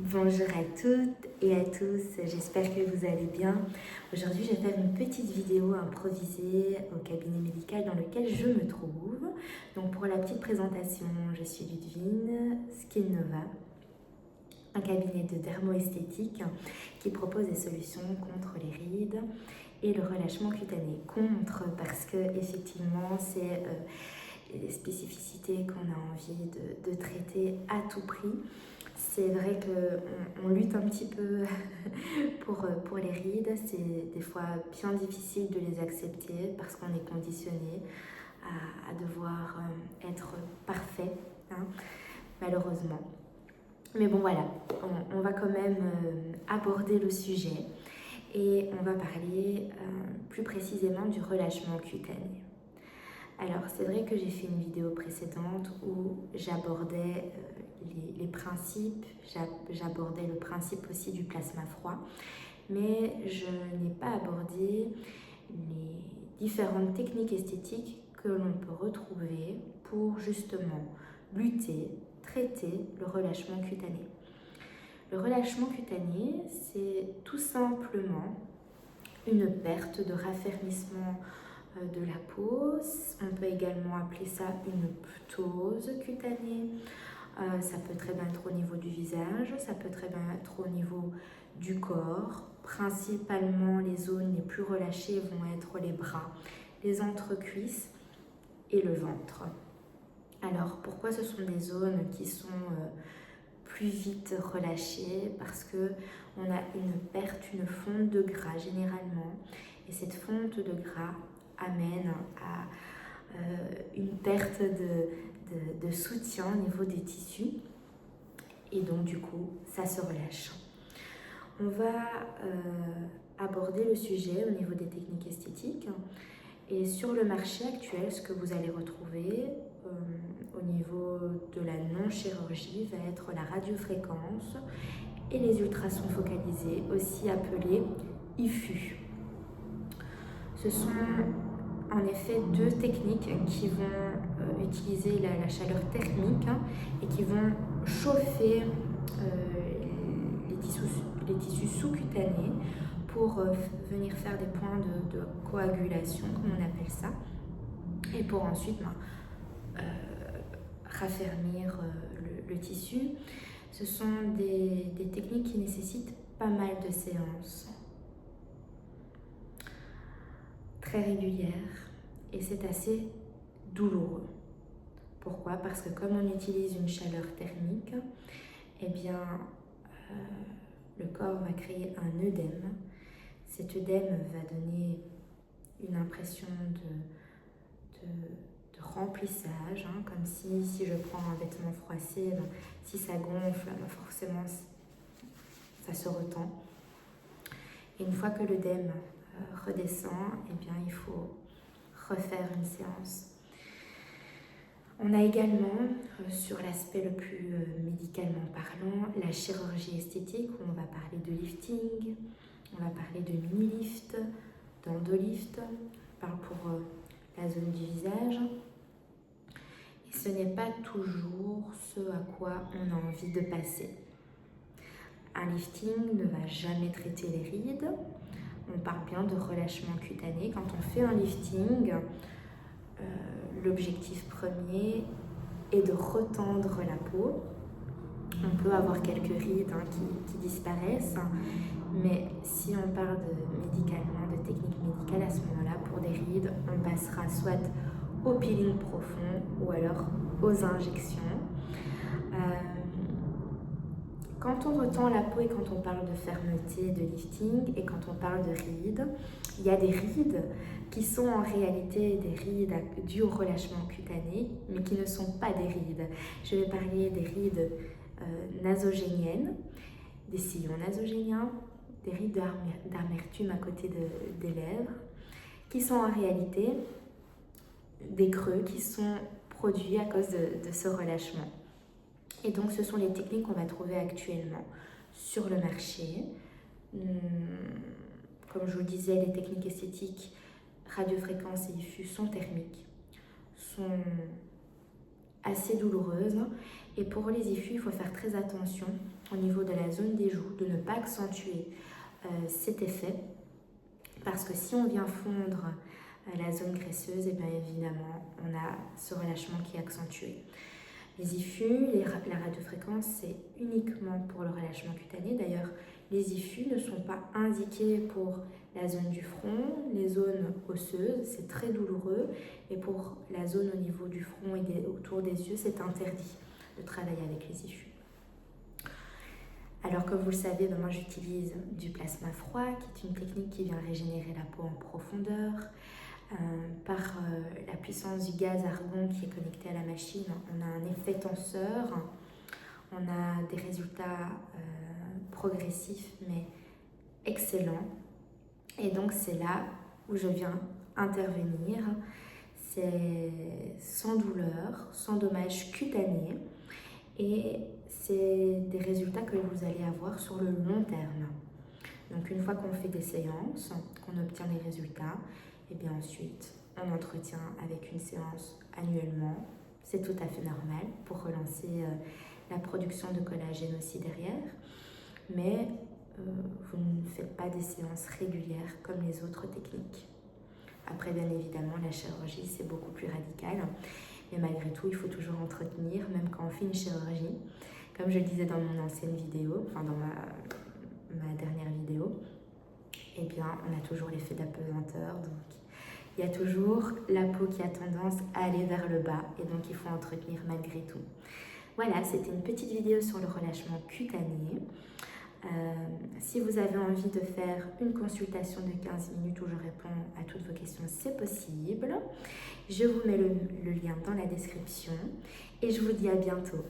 Bonjour à toutes et à tous, j'espère que vous allez bien. Aujourd'hui, je vais faire une petite vidéo improvisée au cabinet médical dans lequel je me trouve. Donc pour la petite présentation, je suis Ludivine, Skin Nova, un cabinet de dermoesthétique qui propose des solutions contre les rides et le relâchement cutané. Contre parce que effectivement c'est des spécificités qu'on a envie de traiter à tout prix. C'est vrai qu'on lutte un petit peu pour les rides, c'est des fois bien difficile de les accepter parce qu'on est conditionné à devoir être parfait, hein, malheureusement. Mais bon voilà, on va quand même aborder le sujet et on va parler plus précisément du relâchement cutané. Alors c'est vrai que j'ai fait une vidéo précédente où j'abordais les principes, j'abordais le principe aussi du plasma froid, mais je n'ai pas abordé les différentes techniques esthétiques que l'on peut retrouver pour justement lutter, traiter le relâchement cutané. Le relâchement cutané, c'est tout simplement une perte de raffermissement de la peau. On peut également appeler ça une ptose cutanée. Ça peut très bien être au niveau du visage, ça peut très bien être au niveau du corps. Principalement, les zones les plus relâchées vont être les bras, les entrecuisses et le ventre. Alors, pourquoi ce sont des zones qui sont plus vite relâchées? Parce que on a une perte, une fonte de gras généralement, et cette fonte de gras amène à une perte de soutien au niveau des tissus, et donc du coup ça se relâche. On va aborder le sujet au niveau des techniques esthétiques, et sur le marché actuel, ce que vous allez retrouver au niveau de la non-chirurgie va être la radiofréquence et les ultrasons focalisés, aussi appelés IFU. Ce sont en effet deux techniques qui vont utiliser la chaleur thermique et qui vont chauffer les tissus sous-cutanés pour venir faire des points de coagulation, comme on appelle ça, et pour ensuite raffermir le tissu. Ce sont des techniques qui nécessitent pas mal de séances, très régulières, et c'est assez douloureux. Pourquoi? Parce que comme on utilise une chaleur thermique, eh bien, le corps va créer un œdème. Cet œdème va donner une impression de remplissage, hein, comme si je prends un vêtement froissé, ben, si ça gonfle, ben forcément ça se retend. Et une fois que l'œdème redescend, eh bien, il faut refaire une séance. On a également, sur l'aspect le plus médicalement parlant, la chirurgie esthétique, où on va parler de lifting, on va parler de mini-lift, d'endolift, on parle pour la zone du visage. Et ce n'est pas toujours ce à quoi on a envie de passer. Un lifting ne va jamais traiter les rides. On parle bien de relâchement cutané. Quand on fait un lifting, l'objectif premier est de retendre la peau. On peut avoir quelques rides qui disparaissent, mais si on parle médicalement, de technique médicale, à ce moment-là, pour des rides, on passera soit au peeling profond ou alors aux injections. Quand on retend la peau et quand on parle de fermeté, de lifting, et quand on parle de rides, il y a des rides qui sont en réalité des rides dues au relâchement cutané, mais qui ne sont pas des rides. Je vais parler des rides nasogéniennes, des sillons nasogéniens, des rides d'amertume à côté des lèvres, qui sont en réalité des creux qui sont produits à cause de ce relâchement. Et donc, ce sont les techniques qu'on va trouver actuellement sur le marché. Comme je vous le disais, les techniques esthétiques, radiofréquence et IFU sont thermiques, sont assez douloureuse. Et pour les IFU, il faut faire très attention au niveau de la zone des joues, de ne pas accentuer cet effet. Parce que si on vient fondre la zone graisseuse, et bien évidemment, on a ce relâchement qui est accentué. Les IFU, la radiofréquence, c'est uniquement pour le relâchement cutané. D'ailleurs, les IFU ne sont pas indiqués pour la zone du front, les zones osseuses, c'est très douloureux. Et pour la zone au niveau du front et autour des yeux, c'est interdit de travailler avec les IFU. Alors comme vous le savez, moi j'utilise du plasma froid, qui est une technique qui vient régénérer la peau en profondeur. Par la puissance du gaz argon qui est connecté à la machine, on a un effet tenseur, on a des résultats progressifs mais excellents. Et donc c'est là où je viens intervenir. C'est sans douleur, sans dommage cutané, et c'est des résultats que vous allez avoir sur le long terme. Donc une fois qu'on fait des séances, qu'on obtient les résultats, et bien ensuite on entretient avec une séance annuellement. C'est tout à fait normal pour relancer la production de collagène aussi derrière. Mais vous ne faites pas des séances régulières comme les autres techniques. Après, bien évidemment, la chirurgie, c'est beaucoup plus radical. Mais malgré tout, il faut toujours entretenir, même quand on fait une chirurgie. Comme je le disais dans mon ancienne vidéo, enfin dans ma dernière vidéo, eh bien, on a toujours l'effet d'apesanteur. Donc, il y a toujours la peau qui a tendance à aller vers le bas. Et donc, il faut entretenir malgré tout. Voilà, c'était une petite vidéo sur le relâchement cutané. Si vous avez envie de faire une consultation de 15 minutes où je réponds à toutes vos questions, c'est possible. Je vous mets le lien dans la description et je vous dis à bientôt.